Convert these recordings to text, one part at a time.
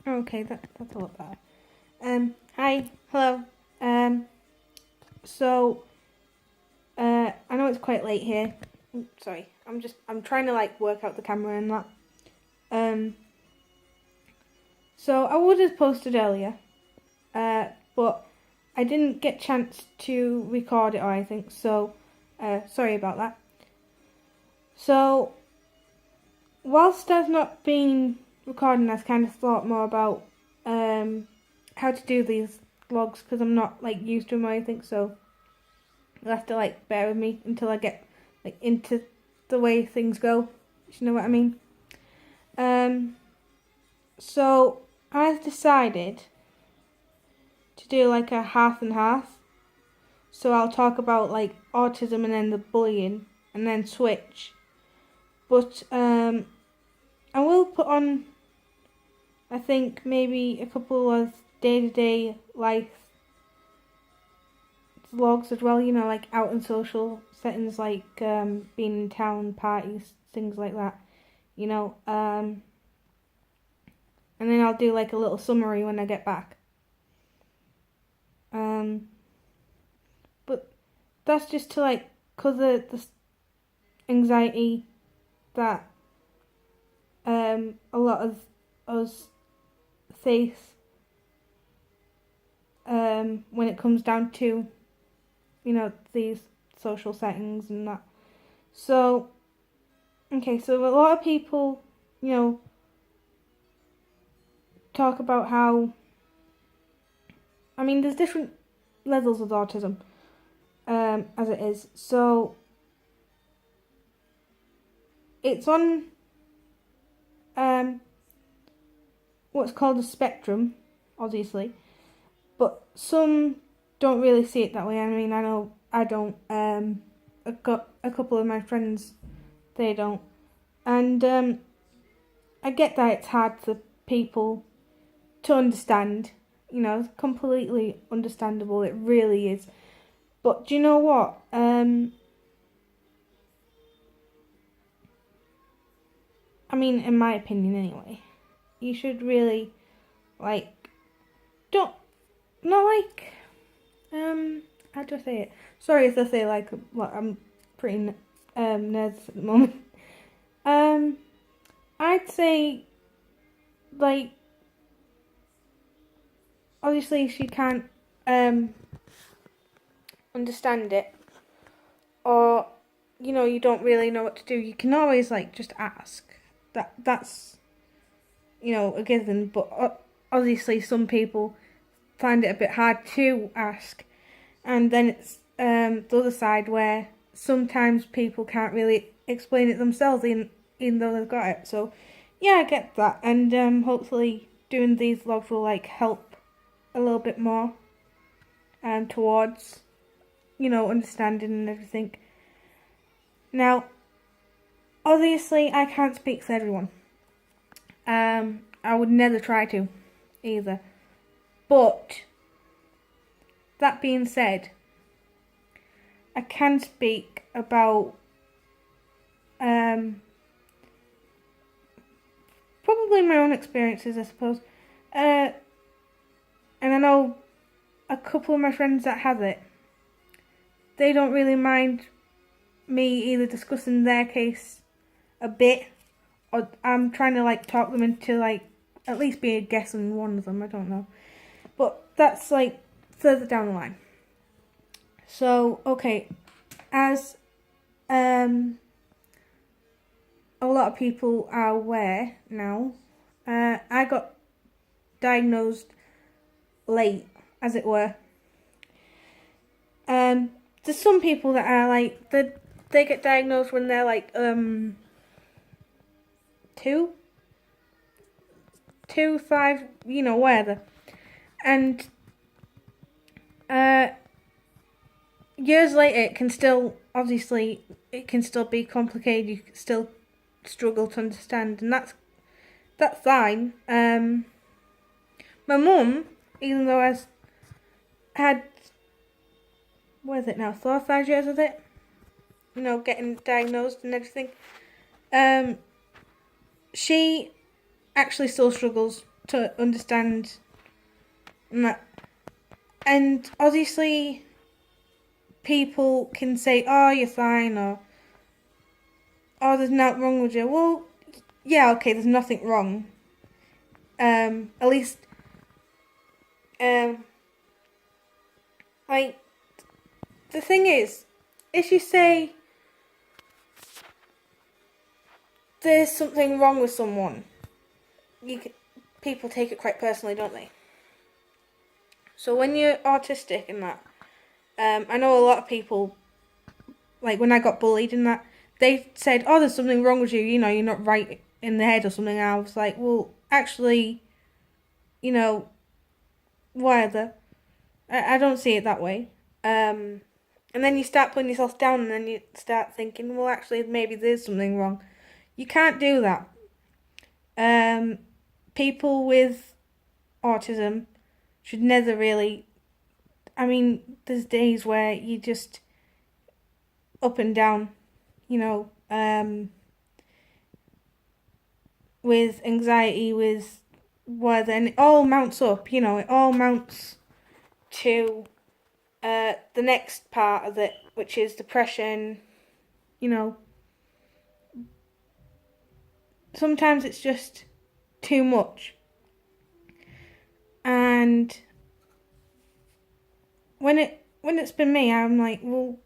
Okay, that's a lot better. Hi, hello. So, I know it's quite late here. Sorry, I'm trying to like work out the camera and that. Um, so I would have posted earlier, but I didn't get chance to record it or anything. So, sorry about that. So, whilst I've not been recording, I've kind of thought more about how to do these vlogs because I'm not like used to them or anything. So you'll have to like bear with me until I get like into the way things go. You know what I mean? Um, so I've decided to do like a half and half. So I'll talk about like autism and then the bullying and then switch. But I will put on, I think, maybe a couple of day-to-day life vlogs as well, you know, like out in social settings, like being in town, parties, things like that, you know. And then I'll do like a little summary when I get back. But that's just to like cover the anxiety that a lot of us face when it comes down to, you know, these social settings and that. So, okay, so a lot of people, you know, talk about how, I mean, there's different levels of autism, as it is. So, it's on what's called a spectrum, obviously, but some don't really see it that way. I mean, I know I don't. A couple of my friends, they don't, and I get that it's hard for people to understand. You know, it's completely understandable. It really is. But do you know what? I mean, in my opinion, anyway, you should really like don't not like how do I say it? Sorry if I say like I'm pretty nervous at the moment. Um, I'd say like obviously if you can't understand it or you know you don't really know what to do, you can always like just ask. That's you know a given, but obviously some people find it a bit hard to ask, and then it's the other side where sometimes people can't really explain it themselves, even though they've got it. So yeah, I get that, and hopefully doing these vlogs will like help a little bit more towards you know understanding and everything. Now, obviously, I can't speak for everyone. I would never try to either. But that being said, I can speak about probably my own experiences, I suppose. And I know a couple of my friends that have it. They don't really mind me either discussing their case a bit, or I'm trying to like talk them into like at least be a guest on one of them. I don't know, but that's like further down the line. So okay, as a lot of people are aware now, I got diagnosed late, as it were. There's some people that are like they get diagnosed when they're like two, 5, you know, whatever, and years later it can still obviously it can still be complicated. You can still struggle to understand, and that's fine. My mum, even though I had what is it now, 4 or 5 years of it, you know, getting diagnosed and everything, she actually still struggles to understand that. And obviously, people can say, "Oh, you're fine," or "Oh, there's nothing wrong with you." Well, yeah, okay, there's nothing wrong. At least, like, the thing is, if you say there's something wrong with someone, people take it quite personally, don't they? So when you're autistic and that, I know a lot of people, like when I got bullied and that, they said, "Oh, there's something wrong with you, you're not right in the head or something." And I was like, well, actually, whatever. I don't see it that way. And then you start putting yourself down and then you start thinking, well, actually, maybe there's something wrong. You can't do that. People with autism should never really... I mean, there's days where you just up and down, with anxiety, with whether, and it all mounts up, it all mounts to the next part of it, which is depression. Sometimes it's just too much. And when it's been me, I'm like, well,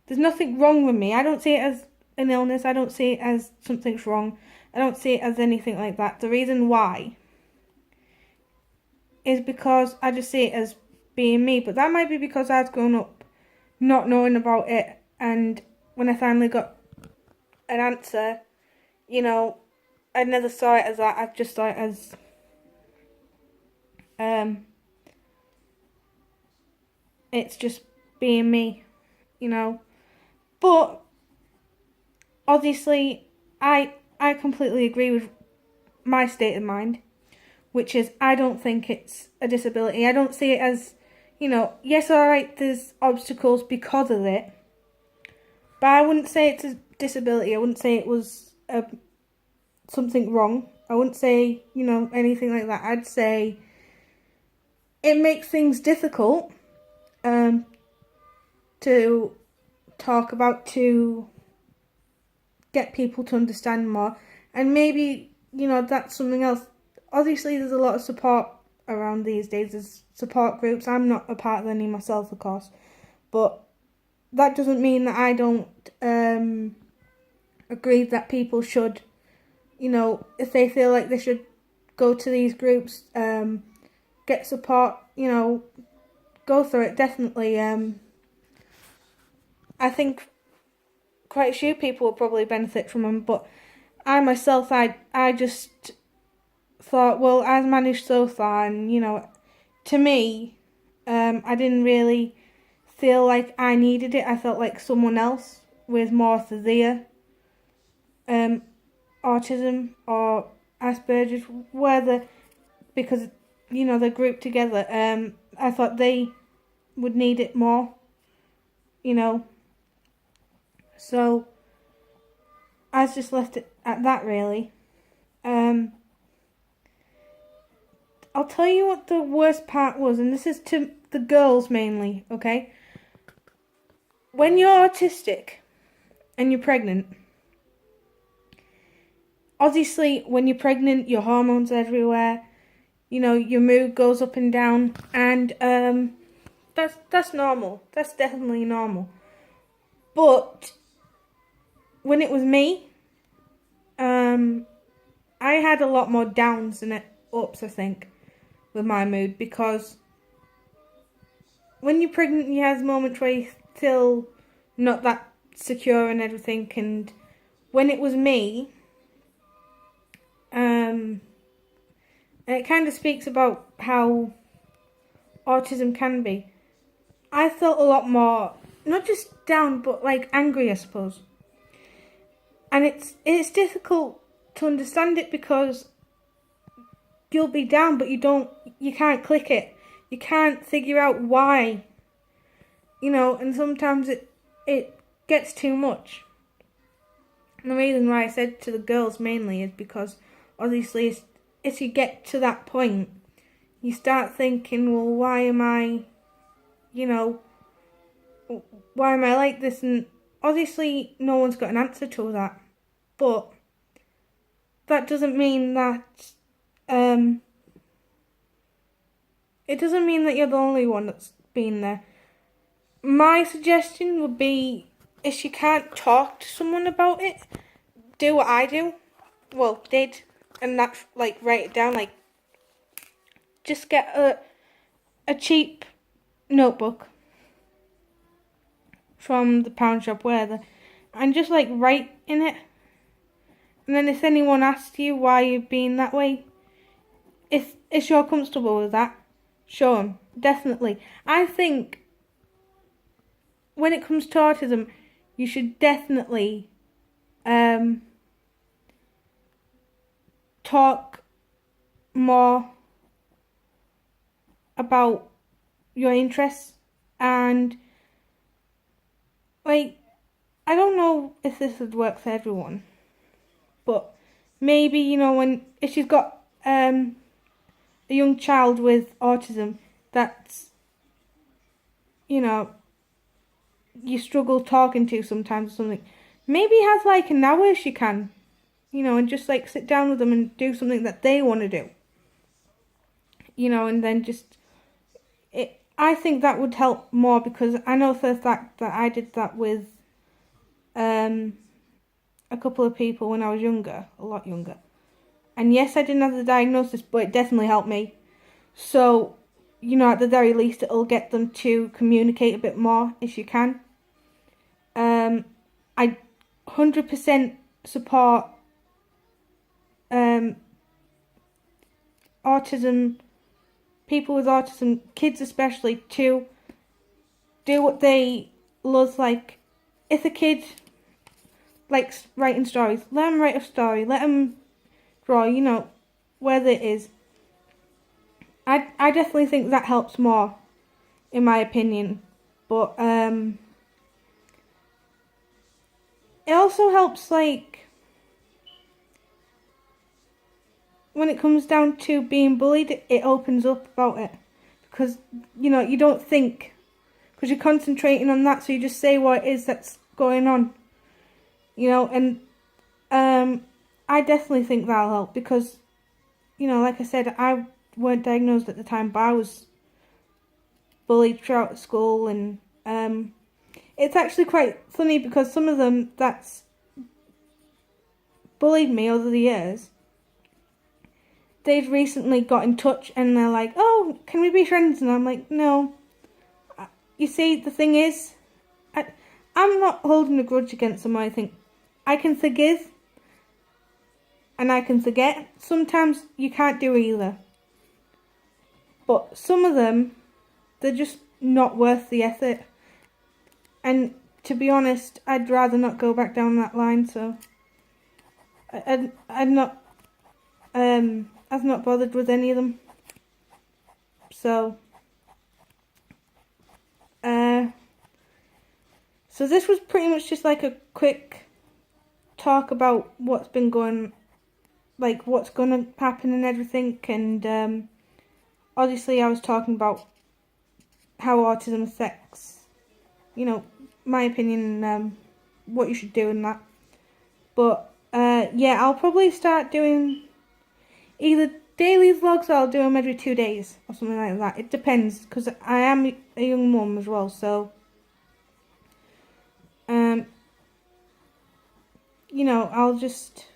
there's nothing wrong with me. I don't see it as an illness. I don't see it as something's wrong. I don't see it as anything like that. The reason why is because I just see it as being me. But that might be because I've grown up not knowing about it, and when I finally got an answer, I never saw it as that. I just saw it as it's just being me, But obviously, I completely agree with my state of mind, which is I don't think it's a disability. I don't see it as, yes, alright, there's obstacles because of it, but I wouldn't say it's a disability. I wouldn't say it was something wrong. I wouldn't say, anything like that. I'd say it makes things difficult to talk about, to get people to understand more, and maybe, that's something else. Obviously, there's a lot of support around these days. There's support groups. I'm not a part of any myself, of course, but that doesn't mean that I don't agree that people should, if they feel like they should go to these groups, get support, go through it, definitely. I think quite a few people will probably benefit from them, but I myself, I just thought, well, I've managed so far, and, to me, I didn't really feel like I needed it. I felt like someone else with more severe autism or Asperger's, whether, because, they're grouped together, I thought they would need it more, So I just left it at that, really. I'll tell you what the worst part was, and this is to the girls mainly, okay? When you're autistic and you're pregnant, obviously when you're pregnant, your hormones are everywhere, your mood goes up and down, and that's normal. That's definitely normal. But when it was me, I had a lot more downs than ups, I think, with my mood, because when you're pregnant, you have moments where you feel not that secure and everything, and when it was me, and it kind of speaks about how autism can be. I felt a lot more, not just down, but like angry, I suppose. And it's difficult to understand it, because you'll be down, but you can't click it. You can't figure out why. And sometimes it gets too much. And the reason why I said to the girls mainly is because obviously as you get to that point, you start thinking, well, why am I like this? And obviously no one's got an answer to that, but that doesn't mean that it doesn't mean that you're the only one that's been there. My suggestion would be, if you can't talk to someone about it, do what I do. Well, did, and that's like write it down. Like, just get a cheap notebook from the pound shop, wherever, and just like write in it. And then if anyone asks you why you've been that way, if you're comfortable with that, show them. Definitely. I think when it comes to autism, you should definitely talk more about your interests. And like, I don't know if this would work for everyone, but maybe, if you've got a young child with autism that's, you struggle talking to sometimes or something, maybe have like an hour if you can, and just like sit down with them and do something that they want to do, and then just, I think that would help more, because I know for a fact that I did that with a couple of people when I was younger, a lot younger. And yes, I didn't have the diagnosis, but it definitely helped me. So, at the very least, it'll get them to communicate a bit more if you can. I 100% support autism, people with autism, kids especially, to do what they love. Like, if a kid likes writing stories, let them write a story, let them draw, whether it is. I definitely think that helps more, in my opinion. But it also helps, like, when it comes down to being bullied, it opens up about it. Because, you don't think, because you're concentrating on that, so you just say what it is that's going on. And I definitely think that'll help, because, like I said, I weren't diagnosed at the time, but I was bullied throughout school, and it's actually quite funny, because some of them that's bullied me over the years, they've recently got in touch and they're like, oh, can we be friends? And I'm like, no. You see, the thing is, I'm not holding a grudge against them. I think I can forgive and I can forget. Sometimes you can't do either. But some of them, they're just not worth the effort. And to be honest, I'd rather not go back down that line, so I've not bothered with any of them. So so this was pretty much just like a quick talk about what's been going, like what's going to happen and everything. And obviously I was talking about how autism affects, my opinion, and what you should do in that. But yeah, I'll probably start doing either daily vlogs or I'll do them every 2 days or something like that. It depends, because I am a young mum as well, so I'll just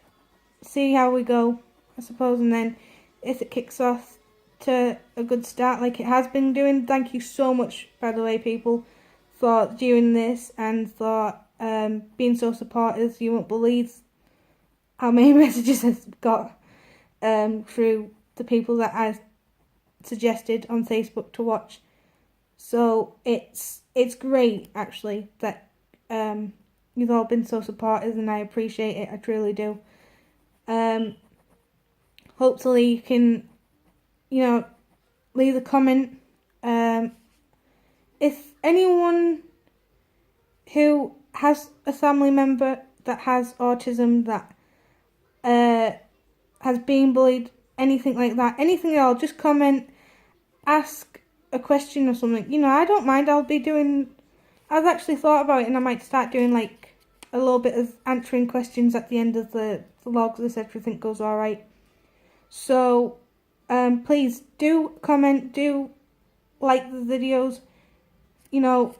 see how we go, I suppose. And then if it kicks off to a good start like it has been doing, thank you so much, by the way, people, for doing this and for being so supportive. You won't believe how many messages I've got through the people that I suggested on Facebook to watch. So it's great, actually, that you've all been so supportive, and I appreciate it. I truly do. Hopefully you can, leave a comment. If anyone who has a family member that has autism, that has been bullied, anything like that, anything at all, just comment, ask a question or something. You know, I don't mind. I've actually thought about it, and I might start doing like a little bit of answering questions at the end of the vlogs if everything goes alright. So, please do comment, do like the videos, you know,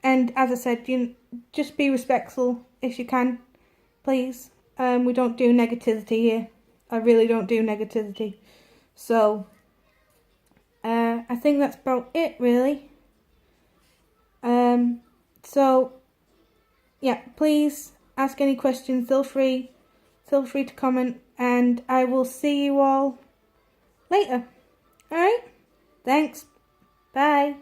and as I said, just be respectful if you can, please. We don't do negativity here. I really don't do negativity. So, I think that's about it, really. So, yeah, please ask any questions. Feel free to comment, and I will see you all later. Alright? Thanks. Bye.